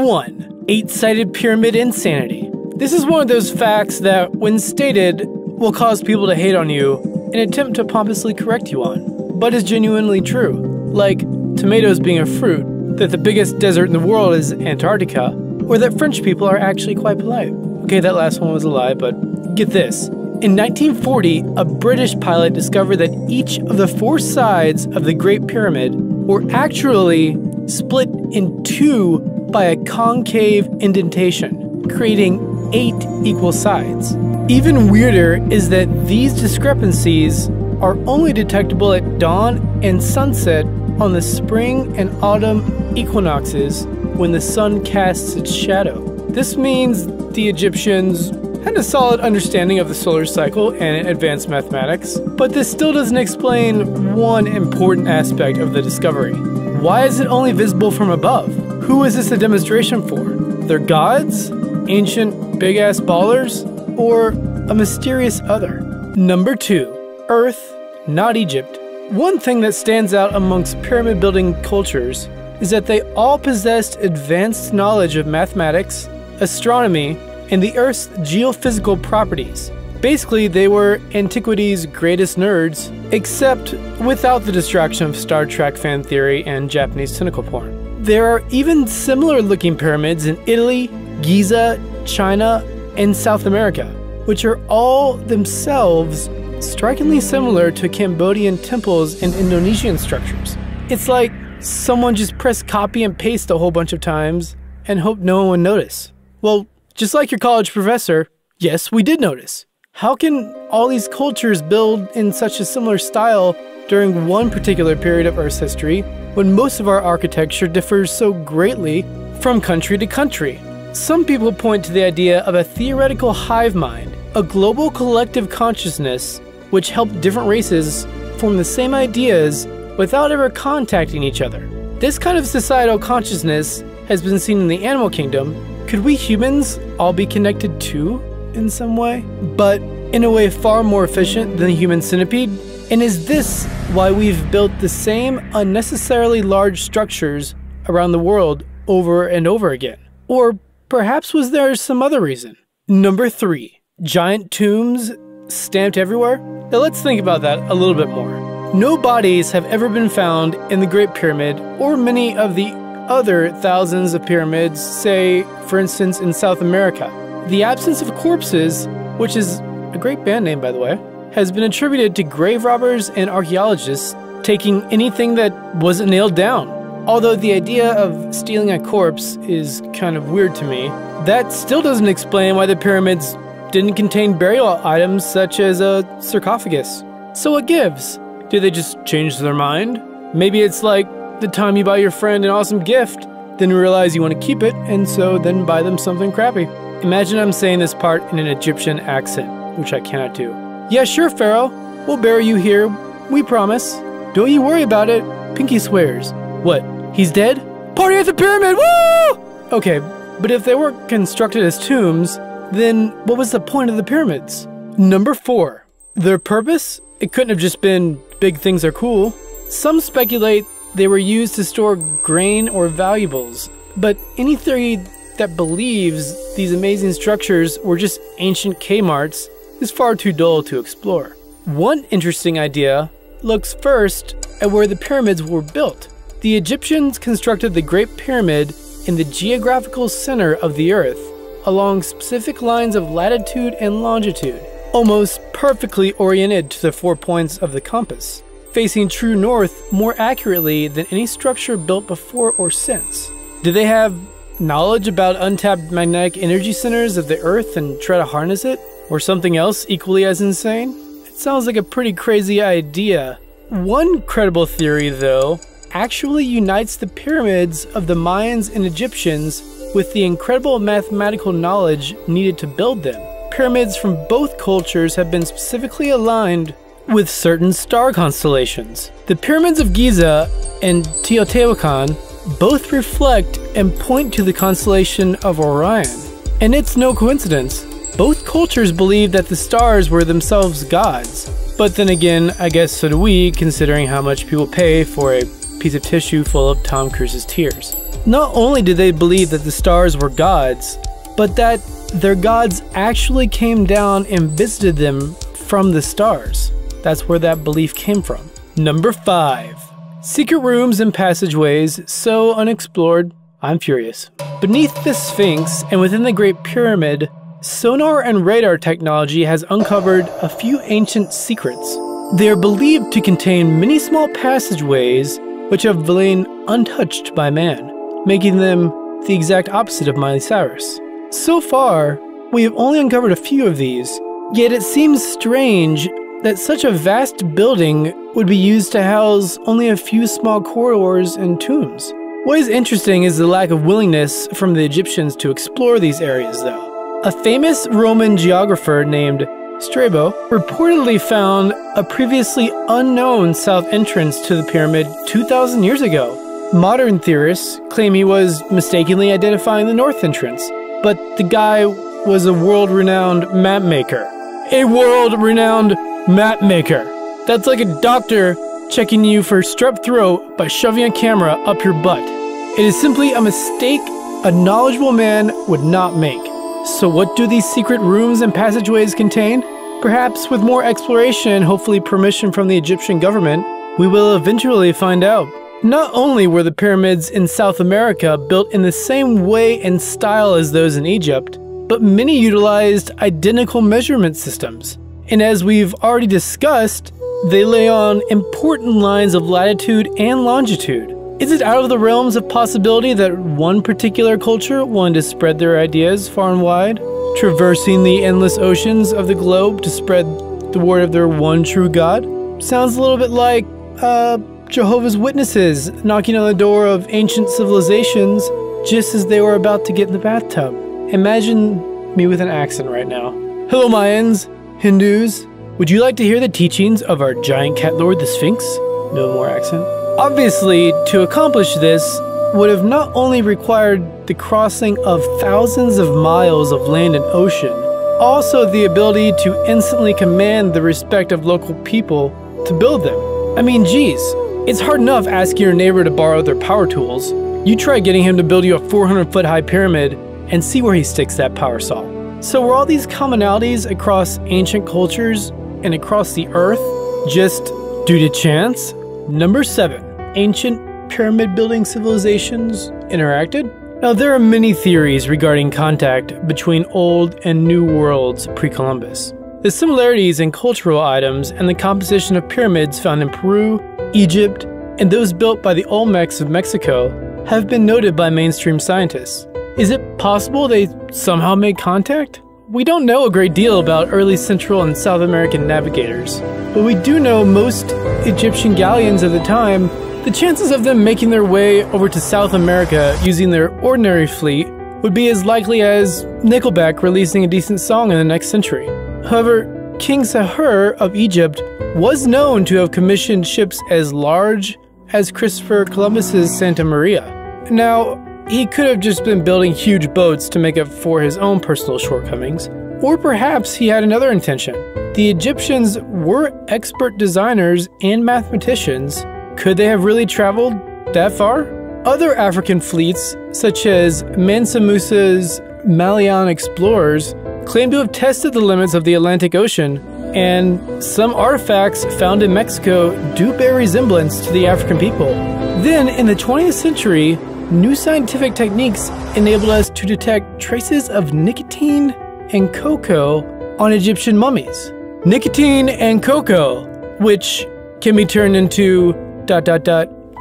1. Eight-sided pyramid insanity. This is one of those facts that, when stated, will cause people to hate on you and attempt to pompously correct you on, but is genuinely true. Like tomatoes being a fruit, that the biggest desert in the world is Antarctica, or that French people are actually quite polite. Okay, that last one was a lie, but get this. In 1940, a British pilot discovered that each of the 4 sides of the Great Pyramid were actually split in 2 by a concave indentation, creating 8 equal sides. Even weirder is that these discrepancies are only detectable at dawn and sunset on the spring and autumn equinoxes when the sun casts its shadow. This means the Egyptians had a solid understanding of the solar cycle and advanced mathematics, but this still doesn't explain one important aspect of the discovery. Why is it only visible from above? Who is this a demonstration for? Their gods? Ancient big-ass ballers? Or a mysterious other? Number 2. Earth, not Egypt. One thing that stands out amongst pyramid-building cultures is that they all possessed advanced knowledge of mathematics, astronomy, and the Earth's geophysical properties. Basically, they were antiquity's greatest nerds, except without the distraction of Star Trek fan theory and Japanese tentacle porn. There are even similar-looking pyramids in Italy, Giza, China, and South America, which are all themselves strikingly similar to Cambodian temples and Indonesian structures. It's like someone just pressed copy and paste a whole bunch of times and hoped no one would notice. Well, just like your college professor, yes, we did notice. How can all these cultures build in such a similar style during one particular period of Earth's history when most of our architecture differs so greatly from country to country? Some people point to the idea of a theoretical hive mind, a global collective consciousness which helped different races form the same ideas without ever contacting each other. This kind of societal consciousness has been seen in the animal kingdom. Could we humans all be connected too, in some way? But in a way far more efficient than the human centipede? And is this why we've built the same unnecessarily large structures around the world over and over again? Or perhaps was there some other reason? Number 3. Giant tombs stamped everywhere? Now let's think about that a little bit more. No bodies have ever been found in the Great Pyramid or many of the other thousands of pyramids, say, for instance, in South America. The absence of corpses, which is a great band name by the way, has been attributed to grave robbers and archaeologists taking anything that wasn't nailed down. Although the idea of stealing a corpse is kind of weird to me, that still doesn't explain why the pyramids didn't contain burial items such as a sarcophagus. So what gives? Did they just change their mind? Maybe it's like the time you buy your friend an awesome gift, then realize you want to keep it, and so then buy them something crappy. Imagine I'm saying this part in an Egyptian accent, which I cannot do. Yeah, sure, Pharaoh. We'll bury you here. We promise. Don't you worry about it. Pinky swears. What? He's dead? Party at the pyramid! Woo! Okay, but if they weren't constructed as tombs, then what was the point of the pyramids? Number 4. Their purpose? It couldn't have just been big things are cool. Some speculate they were used to store grain or valuables, but any theory that believes these amazing structures were just ancient K-marts is far too dull to explore. One interesting idea looks first at where the pyramids were built. The Egyptians constructed the Great Pyramid in the geographical center of the Earth, along specific lines of latitude and longitude, almost perfectly oriented to the 4 points of the compass, facing true north more accurately than any structure built before or since. Did they have knowledge about untapped magnetic energy centers of the Earth and try to harness it? Or something else equally as insane? It sounds like a pretty crazy idea. One credible theory, though, actually unites the pyramids of the Mayans and Egyptians with the incredible mathematical knowledge needed to build them. Pyramids from both cultures have been specifically aligned with certain star constellations. The pyramids of Giza and Teotihuacan both reflect and point to the constellation of Orion. And it's no coincidence. Both cultures believe that the stars were themselves gods. But then again, I guess so do we, considering how much people pay for a piece of tissue full of Tom Cruise's tears. Not only did they believe that the stars were gods, but that their gods actually came down and visited them from the stars. That's where that belief came from. Number 5. Secret rooms and passageways so unexplored, I'm furious. Beneath the Sphinx and within the Great Pyramid, sonar and radar technology has uncovered a few ancient secrets. They are believed to contain many small passageways which have lain untouched by man, making them the exact opposite of Miley Cyrus. So far, we have only uncovered a few of these, yet it seems strange that such a vast building would be used to house only a few small corridors and tombs. What is interesting is the lack of willingness from the Egyptians to explore these areas, though. A famous Roman geographer named Strabo reportedly found a previously unknown south entrance to the pyramid 2,000 years ago. Modern theorists claim he was mistakenly identifying the north entrance, but the guy was a world-renowned map maker. A world-renowned map maker. That's like a doctor checking you for strep throat by shoving a camera up your butt. It is simply a mistake a knowledgeable man would not make. So what do these secret rooms and passageways contain? Perhaps with more exploration and hopefully permission from the Egyptian government, we will eventually find out. Not only were the pyramids in South America built in the same way and style as those in Egypt, but many utilized identical measurement systems. And as we've already discussed, they lay on important lines of latitude and longitude. Is it out of the realms of possibility that one particular culture wanted to spread their ideas far and wide, traversing the endless oceans of the globe to spread the word of their one true God? Sounds a little bit like, Jehovah's Witnesses knocking on the door of ancient civilizations just as they were about to get in the bathtub. Imagine me with an accent right now. Hello Mayans, Hindus, would you like to hear the teachings of our giant cat lord the Sphinx? No more accent. Obviously, to accomplish this would have not only required the crossing of thousands of miles of land and ocean, also the ability to instantly command the respect of local people to build them. I mean, geez, it's hard enough asking your neighbor to borrow their power tools. You try getting him to build you a 400-foot high pyramid and see where he sticks that power saw. So were all these commonalities across ancient cultures and across the earth just due to chance? Number 7. Ancient pyramid building civilizations interacted? Now there are many theories regarding contact between old and new worlds pre-Columbus. The similarities in cultural items and the composition of pyramids found in Peru, Egypt, and those built by the Olmecs of Mexico have been noted by mainstream scientists. Is it possible they somehow made contact? We don't know a great deal about early Central and South American navigators, but we do know most Egyptian galleons of the time. The chances of them making their way over to South America using their ordinary fleet would be as likely as Nickelback releasing a decent song in the next century. However, King Sahur of Egypt was known to have commissioned ships as large as Christopher Columbus's Santa Maria. Now, he could have just been building huge boats to make up for his own personal shortcomings, or perhaps he had another intention. The Egyptians were expert designers and mathematicians. Could they have really traveled that far? Other African fleets, such as Mansa Musa's Malayan explorers, claim to have tested the limits of the Atlantic Ocean, and some artifacts found in Mexico do bear resemblance to the African people. Then, in the 20th century, new scientific techniques enabled us to detect traces of nicotine and cocoa on Egyptian mummies. Nicotine and cocoa, which can be turned into ...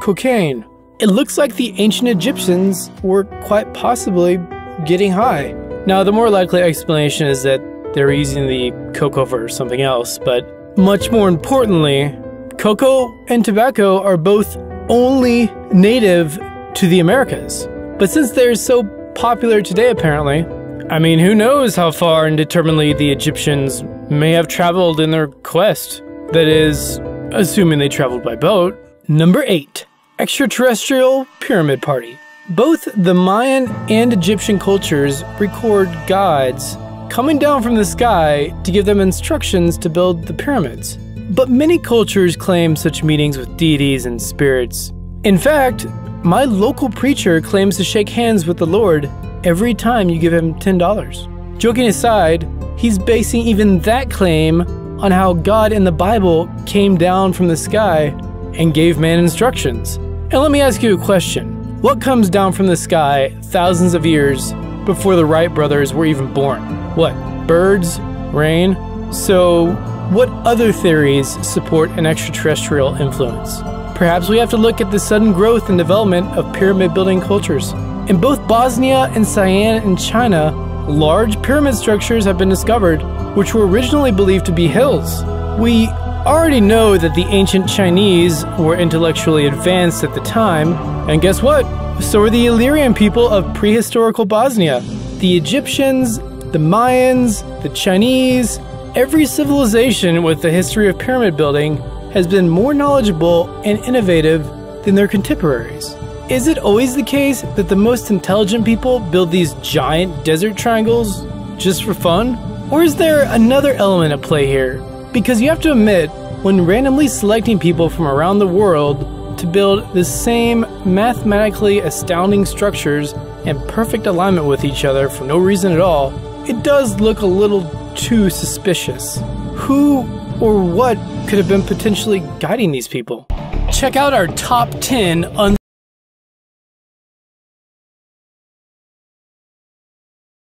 cocaine. It looks like the ancient Egyptians were quite possibly getting high. Now, the more likely explanation is that they were using the cocoa for something else, but much more importantly, cocoa and tobacco are both only native to the Americas. But since they're so popular today, apparently, I mean, who knows how far indeterminately the Egyptians may have traveled in their quest. That is, assuming they traveled by boat. Number 8. Extraterrestrial Pyramid Party. Both the Mayan and Egyptian cultures record gods coming down from the sky to give them instructions to build the pyramids. But many cultures claim such meetings with deities and spirits In fact, my local preacher claims to shake hands with the Lord every time you give him $10. Joking aside, he's basing even that claim on how God in the Bible came down from the sky and gave man instructions. And let me ask you a question. What comes down from the sky thousands of years before the Wright Brothers were even born? What? Birds? Rain? So, what other theories support an extraterrestrial influence? Perhaps we have to look at the sudden growth and development of pyramid-building cultures. In both Bosnia and Sian in China, large pyramid structures have been discovered, which were originally believed to be hills. We already know that the ancient Chinese were intellectually advanced at the time, and guess what? So were the Illyrian people of prehistorical Bosnia, the Egyptians, the Mayans, the Chinese. Every civilization with a history of pyramid building has been more knowledgeable and innovative than their contemporaries. Is it always the case that the most intelligent people build these giant desert triangles just for fun? Or is there another element at play here? Because you have to admit, when randomly selecting people from around the world to build the same mathematically astounding structures in perfect alignment with each other for no reason at all, it does look a little too suspicious. Who or what could have been potentially guiding these people? Check out our top 10